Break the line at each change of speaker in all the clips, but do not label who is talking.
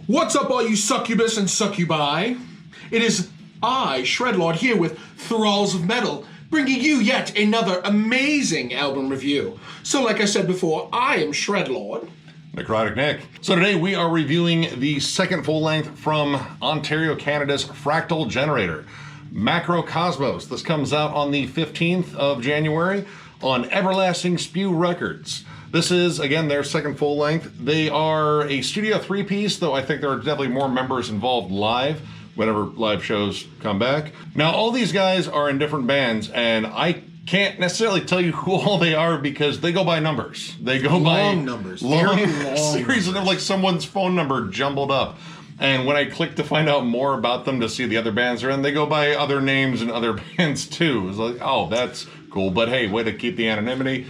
What's up, all you succubus and succubi? It is I, Shredlord, here with Thralls of Metal, bringing you yet another amazing album review. So like I said before, I am Shredlord.
Necrotic Nick. So today we are reviewing the second full length from Ontario, Canada's Fractal Generator, Macrocosmos. This comes out on the 15th of January on Everlasting Spew Records. This is, again, their second full length. They are a Studio 3-piece, though I think there are definitely more members involved live whenever live shows come back. Now, all these guys are in different bands, and I can't necessarily tell you who all they are because they go by numbers. They go by
numbers.
Long
numbers.
series of like someone's phone number jumbled up. And when I click to find out more about them to see the other bands they're in, they go by other names and other bands too. It's like, oh, that's cool. But hey, way to keep the anonymity.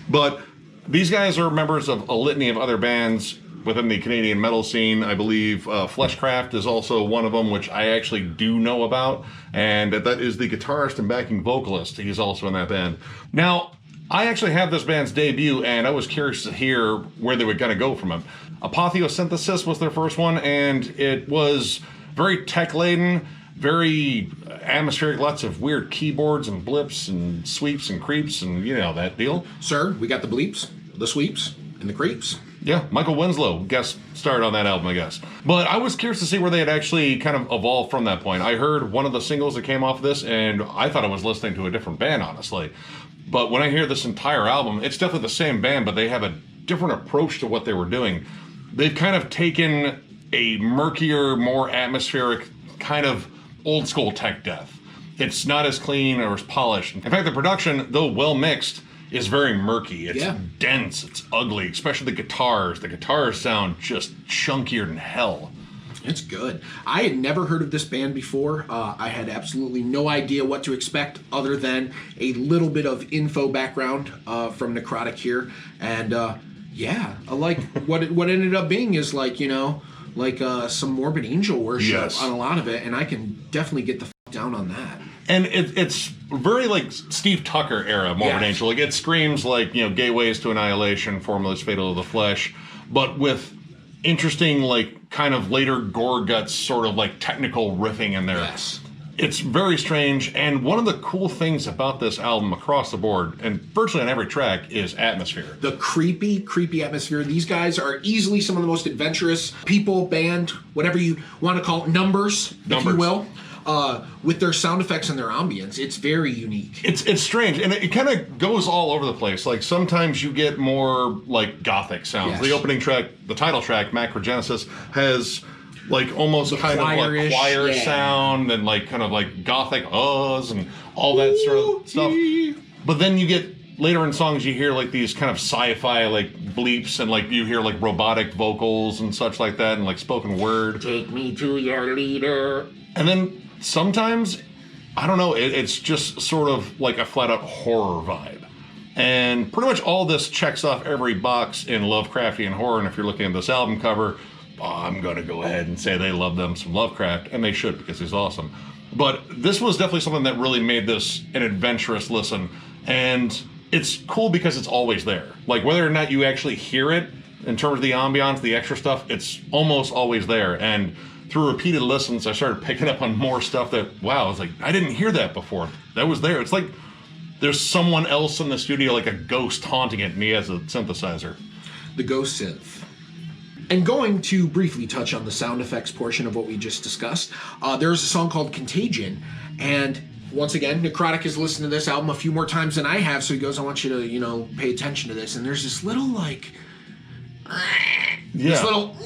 But these guys are members of a litany of other bands within the Canadian metal scene. I believe Fleshcraft is also one of them, which I actually do know about. And that is the guitarist and backing vocalist. He's also in that band. Now, I actually have this band's debut, and I was curious to hear where they were going to go from it. Apotheosynthesis was their first one, and it was very tech-laden, very atmospheric, lots of weird keyboards and blips and sweeps and creeps and, you know, that deal.
Sir, we got the bleeps, the sweeps, and the creeps.
Yeah, Michael Winslow guest starred on that album, I guess. But I was curious to see where they had actually kind of evolved from that point. I heard one of the singles that came off of this, and I thought I was listening to a different band, honestly. But when I hear this entire album, it's definitely the same band, but they have a different approach to what they were doing. They've kind of taken a murkier, more atmospheric, kind of old school tech death. It's not as clean or as polished. In fact, the production, though well mixed, is very murky. It's dense, it's ugly, especially the guitars. The guitars sound just chunkier than hell.
It's good. I had never heard of this band before. I had absolutely no idea what to expect other than a little bit of info background from Necrotic here. And yeah, I like what ended up being is like, you know, like some Morbid Angel worship on a lot of it. And I can definitely get the down on that.
And it's very like Steve Tucker era Morbid Angel. Like it screams like, you know, Gateways to Annihilation, Formless Fatal of the Flesh, but with interesting, like, kind of later gore guts sort of like technical riffing in there.
Yes.
It's very strange, and one of the cool things about this album across the board, and virtually on every track, is atmosphere.
The creepy atmosphere. These guys are easily some of the most adventurous people, band, whatever you want to call it, numbers. If you will. With their sound effects and their ambience. It's very unique.
It's strange, and it kind of goes all over the place. Like, sometimes you get more, like, gothic sounds. Yes. The opening track, the title track, Macrogenesis, has, like, almost the kind of, like, choir sound and, like, kind of, like, gothic uhs and all that sort of stuff. But then you get, later in songs, you hear, like, these kind of sci-fi, like, bleeps, and, like, you hear, like, robotic vocals and such like that, and, like, spoken word.
Take me to your leader.
And then sometimes, I don't know, it's just sort of like a flat-out horror vibe. And pretty much all this checks off every box in Lovecraftian horror, and if you're looking at this album cover, I'm going to go ahead and say they love them some Lovecraft, and they should because he's awesome. But this was definitely something that really made this an adventurous listen, and it's cool because it's always there. Like, whether or not you actually hear it, in terms of the ambiance, the extra stuff, it's almost always there. And through repeated listens, I started picking up on more stuff that, wow, I was like, I didn't hear that before. That was there. It's like there's someone else in the studio, like a ghost haunting it, and he has a synthesizer.
The ghost synth. And going to briefly touch on the sound effects portion of what we just discussed, there's a song called Contagion, and once again, Necrotic has listened to this album a few more times than I have, so he goes, I want you to, you know, pay attention to this, and there's this little, like, this little,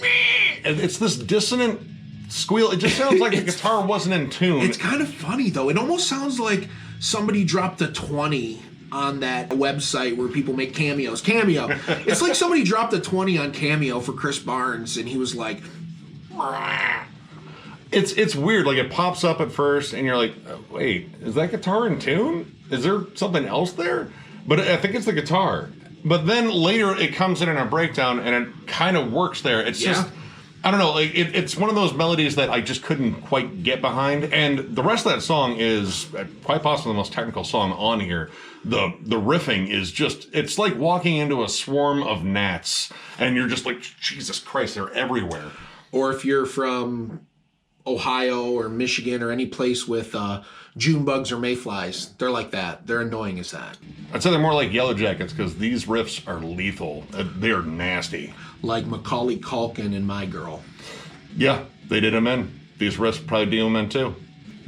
it's this dissonant squeal. It just sounds like the guitar wasn't in tune.
It's kind of funny, though. It almost sounds like somebody dropped a 20 on that website where people make cameos. Cameo. It's like somebody dropped a 20 on Cameo for Chris Barnes, and he was like,
It's weird. Like, it pops up at first, and you're like, wait, is that guitar in tune? Is there something else there? But I think it's the guitar. But then later, it comes in a breakdown, and it kind of works there. It's just, I don't know, like, it's one of those melodies that I just couldn't quite get behind, and the rest of that song is quite possibly the most technical song on here. The riffing is just, it's like walking into a swarm of gnats, and you're just like, Jesus Christ, they're everywhere.
Or if you're from Ohio or Michigan or any place with June bugs or mayflies, they're like that. They're annoying as that.
I'd say they're more like Yellow Jackets because these riffs are lethal. They're nasty.
Like Macaulay Culkin and My Girl.
Yeah, they did them in. These riffs probably do them in too.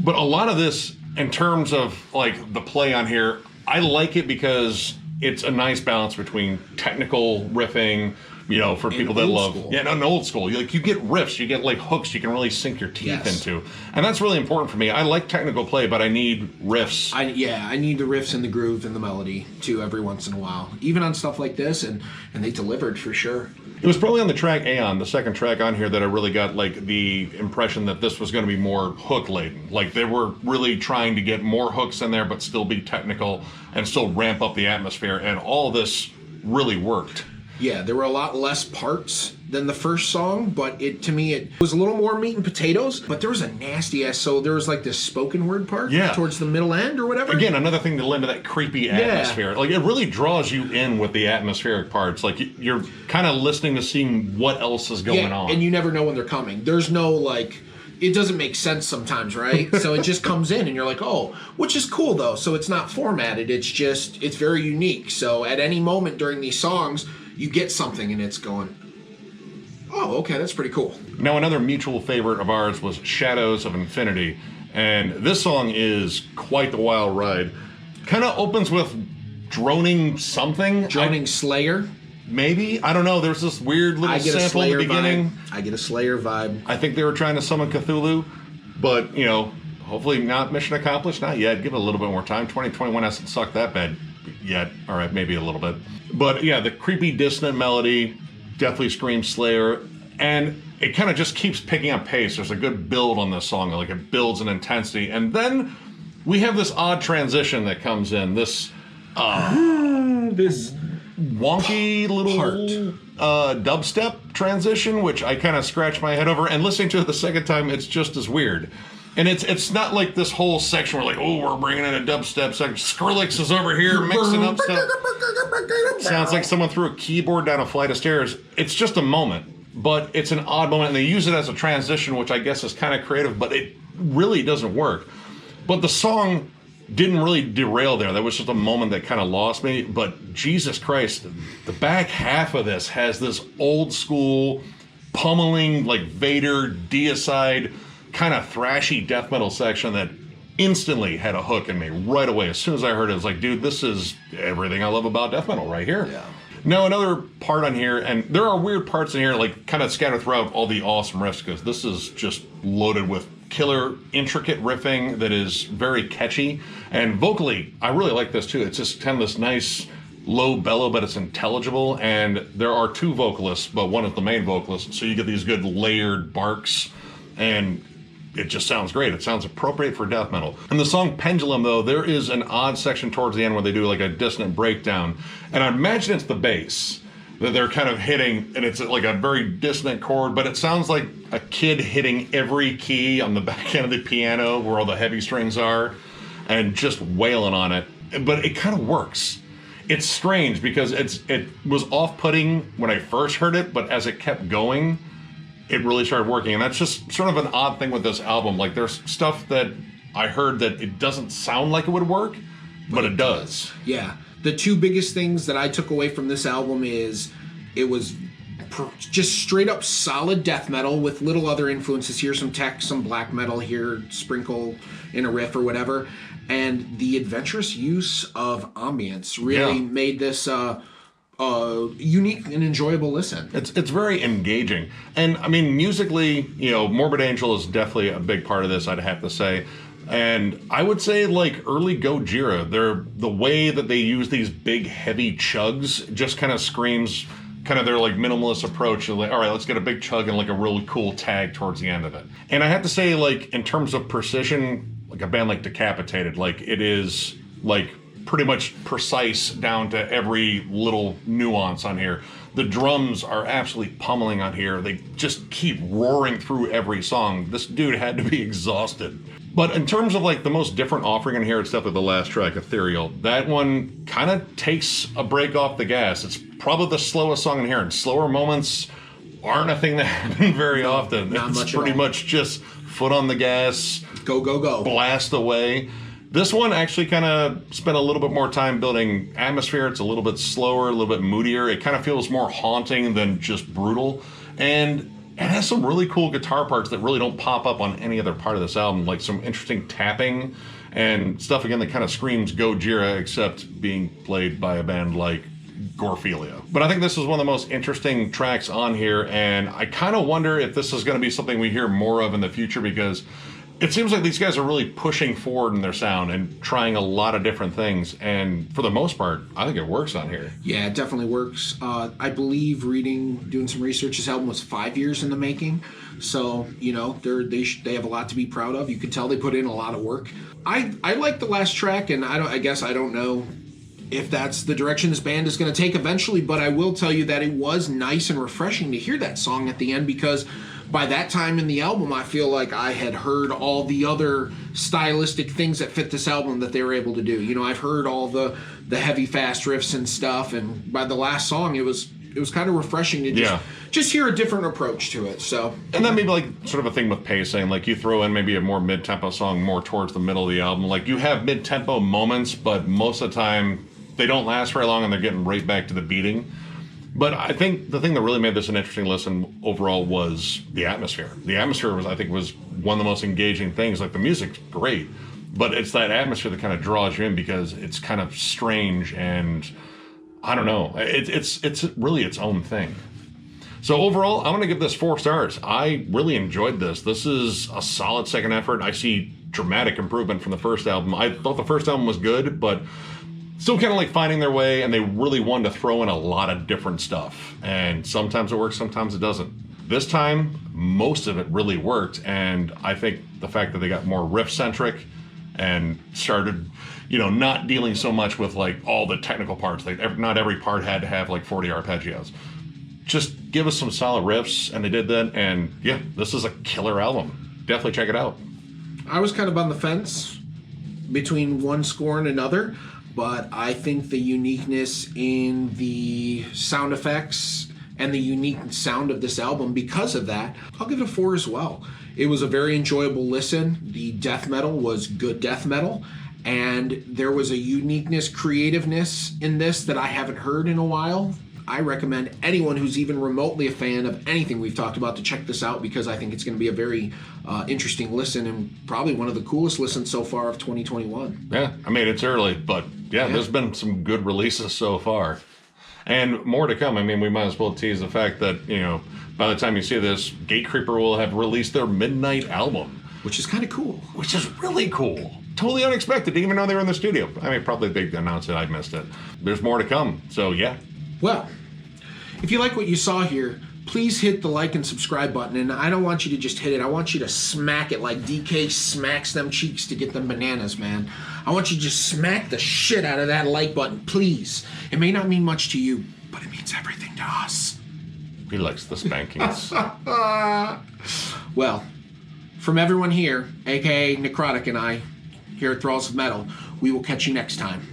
But a lot of this, in terms of like the play on here, I like it because it's a nice balance between technical riffing, you know, for people that love old school. You get riffs, you get like hooks you can really sink your teeth into, and that's really important for me. I like technical play, but I need riffs.
I need the riffs and the groove and the melody too every once in a while, even on stuff like this, and they delivered for sure.
It was probably on the track Aeon, the second track on here, that I really got like the impression that this was going to be more hook laden. Like they were really trying to get more hooks in there, but still be technical and still ramp up the atmosphere, and all this really worked.
Yeah, there were a lot less parts than the first song, but to me it was a little more meat and potatoes, but there was a nasty ass, so there was like this spoken word part towards the middle end or whatever.
Again, another thing to lend to that creepy atmosphere. Like it really draws you in with the atmospheric parts. Like you're kind of listening to seeing what else is going on.
And you never know when they're coming. There's no like, it doesn't make sense sometimes, right? So it just comes in and you're like, oh, which is cool though. So it's not formatted, it's very unique. So at any moment during these songs, you get something and it's going, oh, okay, that's pretty cool.
Now, another mutual favorite of ours was Shadows of Infinity. And this song is quite the wild ride. Kind of opens with droning something.
Droning Slayer?
Maybe. I don't know. There's this weird little sample at the beginning.
I get a Slayer vibe.
I think they were trying to summon Cthulhu. But, you know, hopefully not mission accomplished. Not yet. Give it a little bit more time. 2021 hasn't sucked that bad yet. All right, maybe a little bit. But yeah, the creepy dissonant melody definitely screams Slayer, and it kind of just keeps picking up pace. There's a good build on this song, like it builds in intensity, and then we have this odd transition that comes in. This this wonky little dubstep transition, which I kind of scratched my head over, and listening to it the second time, it's just as weird. And it's not like this whole section where like, oh, we're bringing in a dubstep section. Skrillex is over here mixing up stuff. Sounds like someone threw a keyboard down a flight of stairs. It's just a moment, but it's an odd moment, and they use it as a transition, which I guess is kind of creative, but it really doesn't work. But the song didn't really derail there. That was just a moment that kind of lost me. But Jesus Christ, the back half of this has this old school pummeling, like Vader, deicide, kind of thrashy death metal section that instantly had a hook in me right away. As soon as I heard it, I was like, dude, this is everything I love about death metal right here.
Yeah.
Now, another part on here, and there are weird parts in here, like kind of scattered throughout all the awesome riffs, because this is just loaded with killer, intricate riffing that is very catchy. And vocally, I really like this too. It's just kind of this nice low bellow, but it's intelligible. And there are two vocalists, but one is the main vocalist. So you get these good layered barks, and it just sounds great. It sounds appropriate for death metal. In the song Pendulum, though, there is an odd section towards the end where they do like a dissonant breakdown. And I imagine it's the bass that they're kind of hitting, and it's like a very dissonant chord, but it sounds like a kid hitting every key on the back end of the piano where all the heavy strings are and just wailing on it. But it kind of works. It's strange because it was off-putting when I first heard it, but as it kept going, it really started working. And that's just sort of an odd thing with this album. Like there's stuff that I heard that it doesn't sound like it would work, but it does.
Yeah. The two biggest things that I took away from this album is it was just straight up solid death metal with little other influences here, some tech, some black metal here, sprinkle in a riff or whatever. And the adventurous use of ambience really made this unique and enjoyable listen.
It's very engaging. And I mean, musically, you know, Morbid Angel is definitely a big part of this, I'd have to say. And I would say like early Gojira, the way that they use these big heavy chugs just kind of screams kind of their like minimalist approach of like, all right, let's get a big chug and like a really cool tag towards the end of it. And I have to say, like, in terms of precision, like a band like Decapitated, like it is like pretty much precise down to every little nuance on here. The drums are absolutely pummeling on here. They just keep roaring through every song. This dude had to be exhausted. But in terms of like the most different offering in here, it's definitely the last track, Ethereal. That one kind of takes a break off the gas. It's probably the slowest song in here. And slower moments aren't a thing that happen very often.
not
It's
much at
pretty
all.
much just foot on the gas,
Go, go, go.
blast away. This one actually kind of spent a little bit more time building atmosphere. It's a little bit slower, a little bit moodier. It kind of feels more haunting than just brutal. And it has some really cool guitar parts that really don't pop up on any other part of this album, like some interesting tapping and stuff, again, that kind of screams Gojira, except being played by a band like Gorephilia. But I think this is one of the most interesting tracks on here, and I kind of wonder if this is going to be something we hear more of in the future, because it seems like these guys are really pushing forward in their sound and trying a lot of different things, and for the most part, I think it works on here.
Yeah, it definitely works. I believe doing some research, this album was 5 years in the making. So, you know, they have a lot to be proud of. You can tell they put in a lot of work. I like the last track, and I guess I don't know if that's the direction this band is going to take eventually, but I will tell you that it was nice and refreshing to hear that song at the end, because by that time in the album, I feel like I had heard all the other stylistic things that fit this album that they were able to do. You know, I've heard all the heavy, fast riffs and stuff, and by the last song, it was kind of refreshing to just hear a different approach to it. So,
and then maybe like sort of a thing with pacing, like you throw in maybe a more mid-tempo song more towards the middle of the album. Like you have mid-tempo moments, but most of the time they don't last very long and they're getting right back to the beating. But I think the thing that really made this an interesting listen overall was the atmosphere. The atmosphere was one of the most engaging things. Like the music's great, but it's that atmosphere that kind of draws you in, because it's kind of strange and I don't know. It's really its own thing. So overall, I'm going to give this 4 stars. I really enjoyed this. This is a solid second effort. I see dramatic improvement from the first album. I thought the first album was good, but still kind of like finding their way, and they really wanted to throw in a lot of different stuff. And sometimes it works, sometimes it doesn't. This time, most of it really worked, and I think the fact that they got more riff-centric and started, you know, not dealing so much with like all the technical parts. Like not every part had to have like 40 arpeggios. Just give us some solid riffs, and they did that, and yeah, this is a killer album. Definitely check it out.
I was kind of on the fence between one score and another, but I think the uniqueness in the sound effects and the unique sound of this album, because of that, I'll give it a 4 as well. It was a very enjoyable listen. The death metal was good death metal, and there was a uniqueness, creativeness in this that I haven't heard in a while. I recommend anyone who's even remotely a fan of anything we've talked about to check this out, because I think it's going to be a very interesting listen, and probably one of the coolest listens so far of 2021.
Yeah, I mean, it's early, but yeah, there's been some good releases so far. And more to come. I mean, we might as well tease the fact that, you know, by the time you see this, Gatecreeper will have released their Midnight album.
Which is kind of cool.
Which is really cool. Totally unexpected. Didn't even know they were in the studio. I mean, probably they announced it. I missed it. There's more to come. So, yeah.
Well, if you like what you saw here, please hit the like and subscribe button. And I don't want you to just hit it. I want you to smack it like DK smacks them cheeks to get them bananas, man. I want you to just smack the shit out of that like button, please. It may not mean much to you, but it means everything to us.
He likes the spankings.
Well, from everyone here, aka Necrotic and I, here at Thralls of Metal, we will catch you next time.